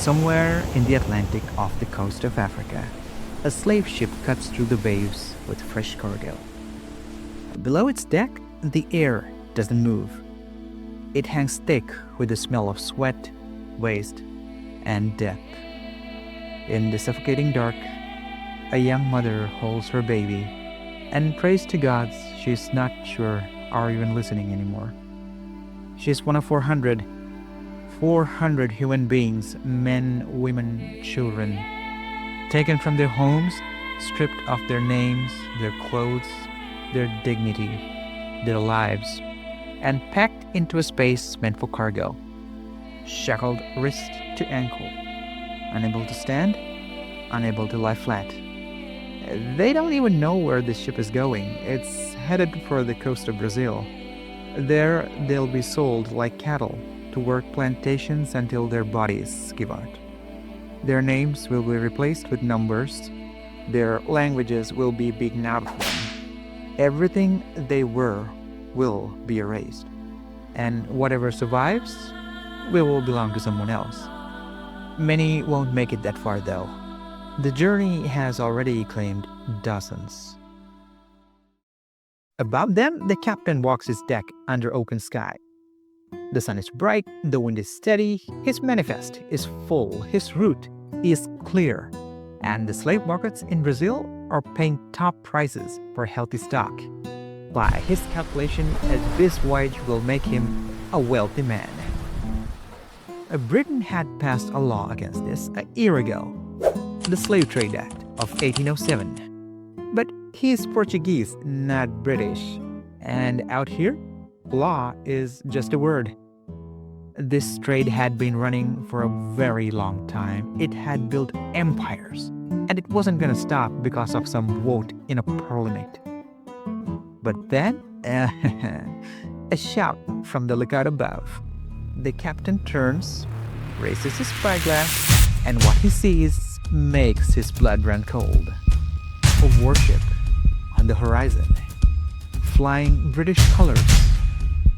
Somewhere in the Atlantic off the coast of Africa, a slave ship cuts through the waves with fresh cargo. Below its deck, the air doesn't move. It hangs thick with the smell of sweat, waste, and death. In the suffocating dark, a young mother holds her baby and prays to God she's not sure are even listening anymore. She's one of 400 human beings, men, women, children, taken from their homes, stripped of their names, their clothes, their dignity, their lives, and packed into a space meant for cargo, shackled wrist to ankle, unable to stand, unable to lie flat. They don't even know where this ship is going. It's headed for the coast of Brazil. There, they'll be sold like cattle to work plantations until their bodies give out. Their names will be replaced with numbers. Their languages will be beaten out of them. Everything they were will be erased. And whatever survives will belong to someone else. Many won't make it that far though. The journey has already claimed dozens. Above them, the captain walks his deck under open sky. The sun is bright, the wind is steady, his manifest is full, his route is clear, and the slave markets in Brazil are paying top prices for healthy stock. By his calculation, this voyage will make him a wealthy man. Britain had passed a law against this a year ago, the Slave Trade Act of 1807. But he's Portuguese, not British. And out here, law is just a word. This trade had been running for a very long time. It had built empires, and it wasn't going to stop because of some vote in a parliament. But then, a shout from the lookout above. The captain turns, raises his spyglass, and what he sees makes his blood run cold. A warship on the horizon, flying British colors,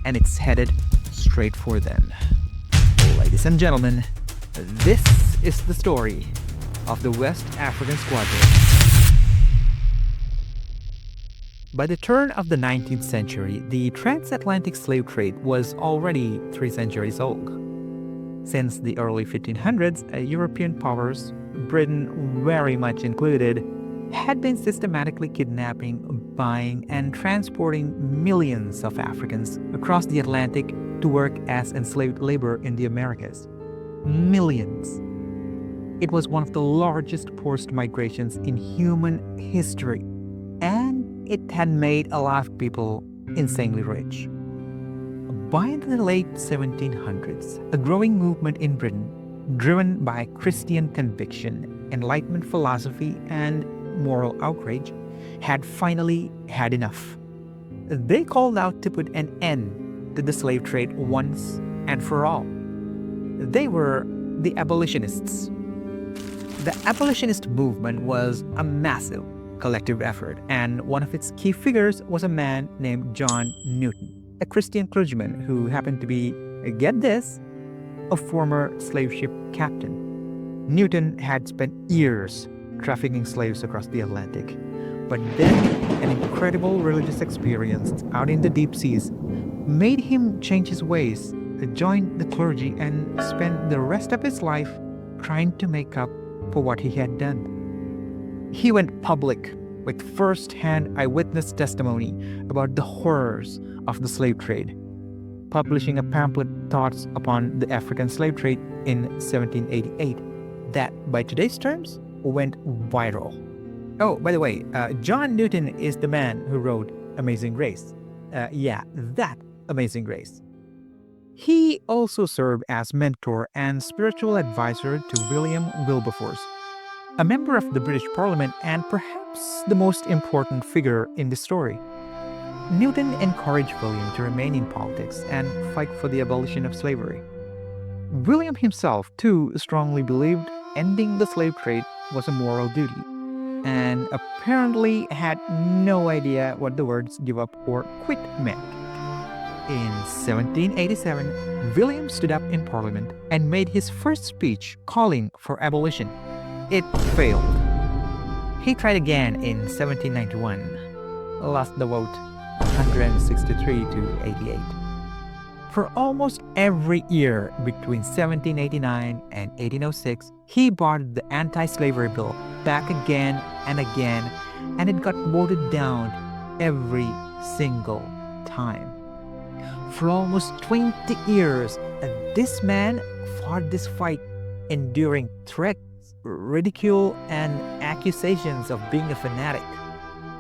and it's headed straight for them. Ladies and gentlemen, this is the story of the West African Squadron. By the turn of the 19th century, the transatlantic slave trade was already 3 centuries old. Since the early 1500s, European powers, Britain very much included, had been systematically kidnapping, buying, and transporting millions of Africans across the Atlantic to work as enslaved labor in the Americas. Millions. It was one of the largest forced migrations in human history, and it had made a lot of people insanely rich. By the late 1700s, a growing movement in Britain, driven by Christian conviction, Enlightenment philosophy, and moral outrage, had finally had enough. They called out to put an end to the slave trade once and for all. They were the abolitionists. The abolitionist movement was a massive collective effort, and one of its key figures was a man named John Newton, a Christian clergyman who happened to be, get this, a former slave ship captain. Newton had spent years trafficking slaves across the Atlantic, but then an incredible religious experience out in the deep seas made him change his ways, join the clergy, and spend the rest of his life trying to make up for what he had done. He went public with first-hand eyewitness testimony about the horrors of the slave trade, publishing a pamphlet, Thoughts upon the African Slave Trade, in 1788, that, by today's terms, went viral. Oh, by the way, John Newton is the man who wrote Amazing Grace. That Amazing Grace. He also served as mentor and spiritual advisor to William Wilberforce, a member of the British Parliament and perhaps the most important figure in the story. Newton encouraged William to remain in politics and fight for the abolition of slavery. William himself, too, strongly believed ending the slave trade was a moral duty, and apparently had no idea what the words give up or quit meant. In 1787, William stood up in Parliament and made his first speech calling for abolition. It failed. He tried again in 1791, lost the vote 163 to 88. For almost every year between 1789 and 1806, he brought the anti-slavery bill back again, and it got voted down every single time. For almost 20 years, this man fought this fight, enduring threats, ridicule, and accusations of being a fanatic.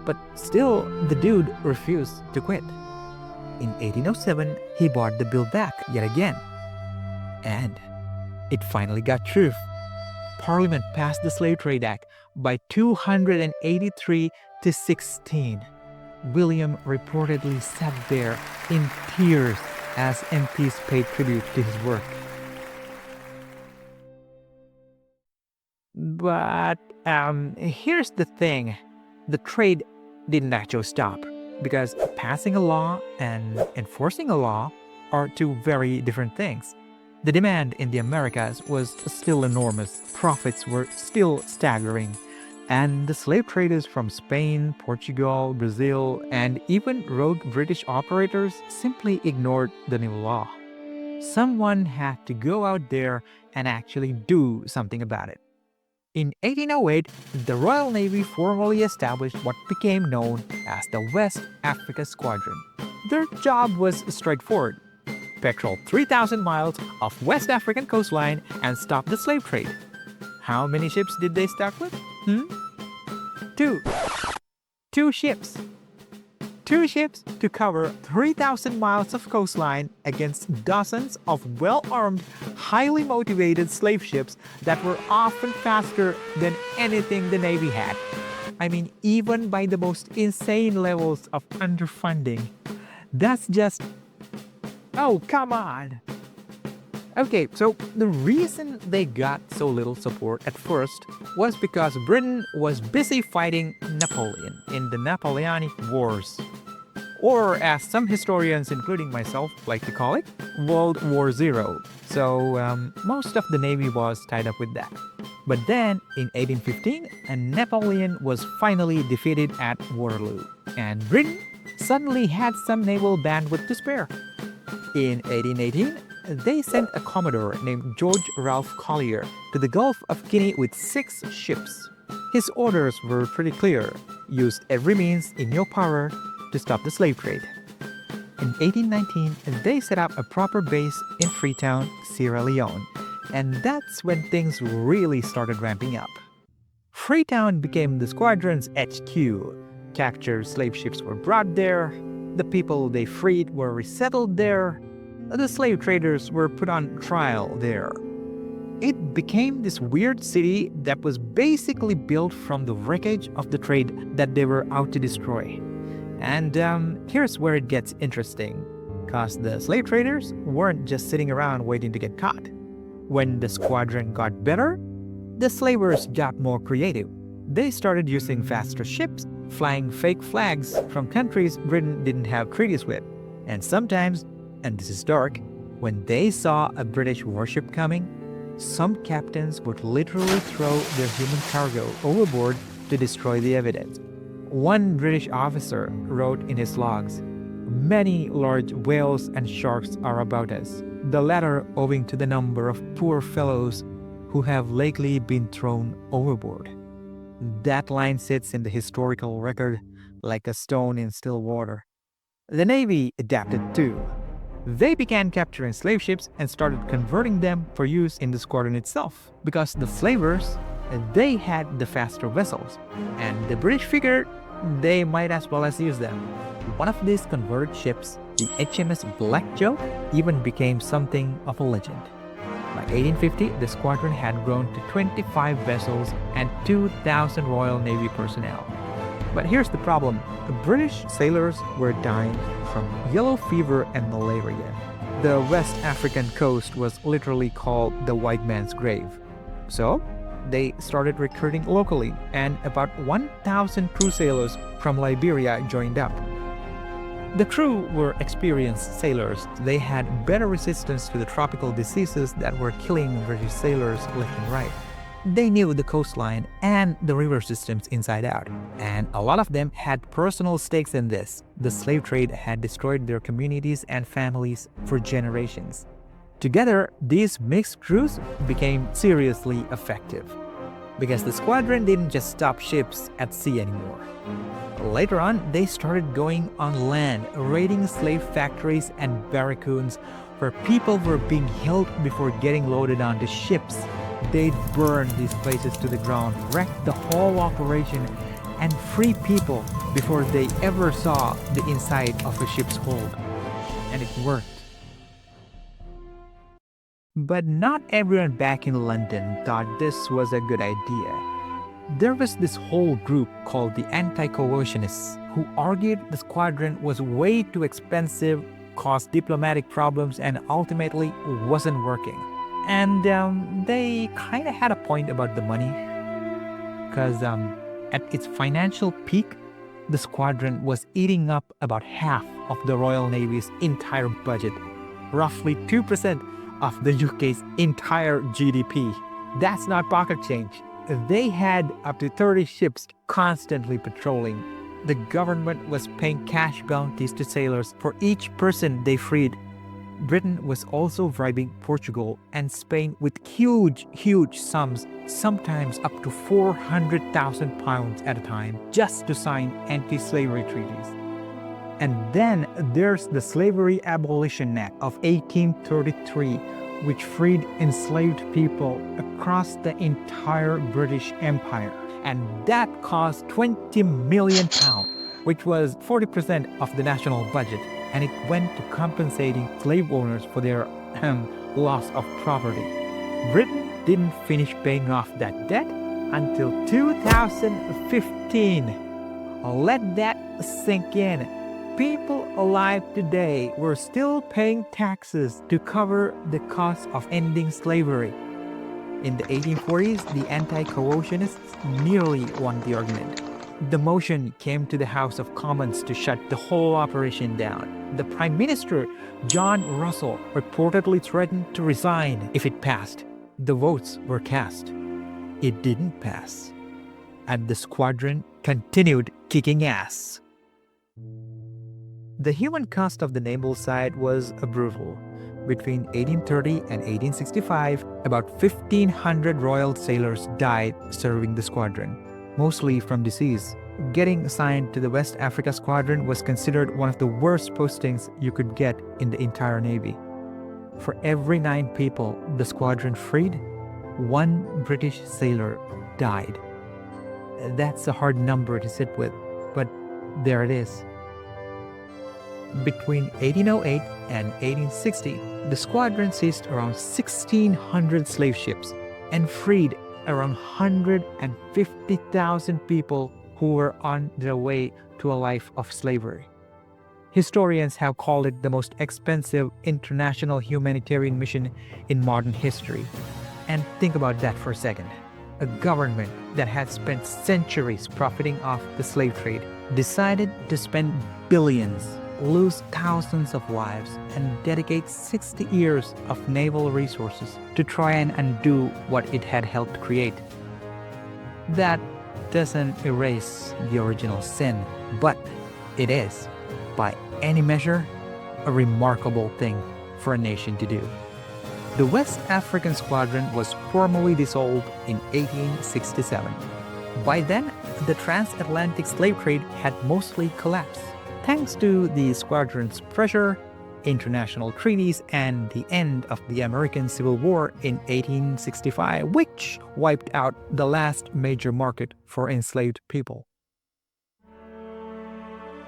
But still, the dude refused to quit. In 1807, he brought the bill back yet again. And it finally got through. Parliament passed the Slave Trade Act by 283 to 16. William reportedly sat there in tears as MPs paid tribute to his work. But here's the thing. The trade didn't actually stop, because passing a law and enforcing a law are two very different things. The demand in the Americas was still enormous, profits were still staggering, and the slave traders from Spain, Portugal, Brazil, and even rogue British operators simply ignored the new law. Someone had to go out there and actually do something about it. In 1808, the Royal Navy formally established what became known as the West Africa Squadron. Their job was straightforward: patrol 3,000 miles of West African coastline and stop the slave trade. How many ships did they start with? Two ships. 2 ships to cover 3,000 miles of coastline against dozens of well-armed, highly motivated slave ships that were often faster than anything the Navy had. I mean, even by the most insane levels of underfunding. That's just... oh, come on! Okay, so the reason they got so little support at first was because Britain was busy fighting Napoleon in the Napoleonic Wars. Or, as some historians, including myself, like to call it, World War Zero. So most of the Navy was tied up with that. But then, in 1815, Napoleon was finally defeated at Waterloo, and Britain suddenly had some naval bandwidth to spare. In 1818, they sent a commodore named George Ralph Collier to the Gulf of Guinea with 6 ships. His orders were pretty clear: use every means in your power to stop the slave trade. In 1819, they set up a proper base in Freetown, Sierra Leone, and that's when things really started ramping up. Freetown became the squadron's HQ. Captured slave ships were brought there, the people they freed were resettled there, the slave traders were put on trial there. It became this weird city that was basically built from the wreckage of the trade that they were out to destroy. And here's where it gets interesting, because the slave traders weren't just sitting around waiting to get caught. When the squadron got better, the slavers got more creative. They started using faster ships, flying fake flags from countries Britain didn't have treaties with. And sometimes, and this is dark, when they saw a British warship coming, some captains would literally throw their human cargo overboard to destroy the evidence. One British officer wrote in his logs, "Many large whales and sharks are about us, the latter owing to the number of poor fellows who have lately been thrown overboard." That line sits in the historical record like a stone in still water. The Navy adapted too. They began capturing slave ships and started converting them for use in the squadron itself, because the slavers, they had the faster vessels, and the British figured they might as well as use them. One of these converted ships, the HMS Black Joe, even became something of a legend. By 1850, the squadron had grown to 25 vessels and 2,000 Royal Navy personnel. But here's the problem: the British sailors were dying from yellow fever and malaria. The West African coast was literally called the white man's grave. So they started recruiting locally, and about 1,000 crew sailors from Liberia joined up. The crew were experienced sailors. They had better resistance to the tropical diseases that were killing British sailors left and right. They knew the coastline and the river systems inside out, and a lot of them had personal stakes in this. The slave trade had destroyed their communities and families for generations. Together, these mixed crews became seriously effective, because the squadron didn't just stop ships at sea anymore. Later on, they started going on land, raiding slave factories and barracoons where people were being held before getting loaded onto ships. They'd burn these places to the ground, wreck the whole operation, and free people before they ever saw the inside of a ship's hold. And it worked. But not everyone back in London thought this was a good idea. There was this whole group called the anti-coercionists who argued the squadron was way too expensive, caused diplomatic problems, and ultimately wasn't working. And they kind of had a point about the money, because at its financial peak, the squadron was eating up about half of the Royal Navy's entire budget, roughly 2% of the UK's entire GDP. That's not pocket change. They had up to 30 ships constantly patrolling. The government was paying cash bounties to sailors for each person they freed. Britain was also bribing Portugal and Spain with huge sums, sometimes up to £400,000 at a time, just to sign anti-slavery treaties. And then there's the Slavery Abolition Act of 1833, which freed enslaved people across the entire British Empire. And that cost £20 million, which was 40% of the national budget. And it went to compensating slave owners for their loss of property. Britain didn't finish paying off that debt until 2015. Let that sink in. People alive today were still paying taxes to cover the cost of ending slavery. In the 1840s, the anti-coercionists nearly won the argument. The motion came to the House of Commons to shut the whole operation down. The Prime Minister, John Russell, reportedly threatened to resign if it passed. The votes were cast. It didn't pass. And the squadron continued kicking ass. The human cost of the naval side was brutal. Between 1830 and 1865, about 1,500 Royal sailors died serving the squadron, mostly from disease. Getting assigned to the West Africa Squadron was considered one of the worst postings you could get in the entire Navy. For every 9 people the squadron freed, 1 British sailor died. That's a hard number to sit with, but there it is. Between 1808 and 1860, the squadron seized around 1,600 slave ships and freed around 150,000 people who were on their way to a life of slavery. Historians have called it the most expensive international humanitarian mission in modern history. And think about that for a second. A government that had spent centuries profiting off the slave trade decided to spend billions, lose thousands of lives, and dedicate 60 years of naval resources to try and undo what it had helped create. That doesn't erase the original sin, but it is, by any measure, a remarkable thing for a nation to do. The West African Squadron was formally dissolved in 1867. By then, the transatlantic slave trade had mostly collapsed, thanks to the squadron's pressure, international treaties, and the end of the American Civil War in 1865, which wiped out the last major market for enslaved people.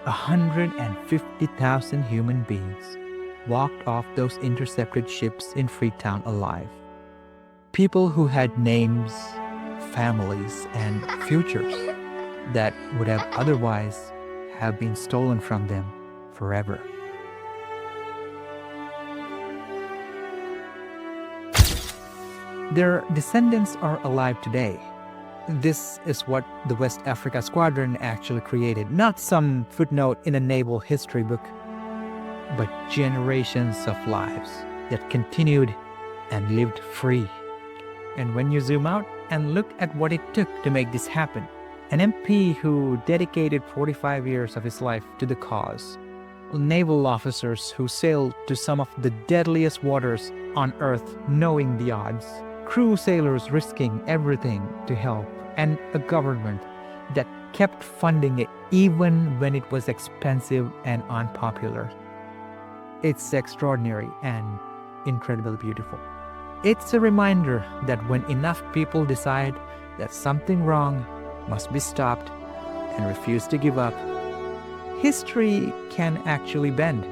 150,000 human beings walked off those intercepted ships in Freetown alive. People who had names, families, and futures that would have otherwise have been stolen from them forever. Their descendants are alive today. This is what the West Africa Squadron actually created, not some footnote in a naval history book, but generations of lives that continued and lived free. And when you zoom out and look at what it took to make this happen, an MP who dedicated 45 years of his life to the cause, naval officers who sailed to some of the deadliest waters on Earth knowing the odds, crew sailors risking everything to help, and a government that kept funding it even when it was expensive and unpopular. It's extraordinary and incredibly beautiful. It's a reminder that when enough people decide that something wrong must be stopped and refuse to give up, history can actually bend.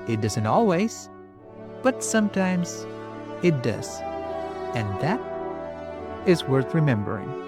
It doesn't always, but sometimes it does. And that is worth remembering.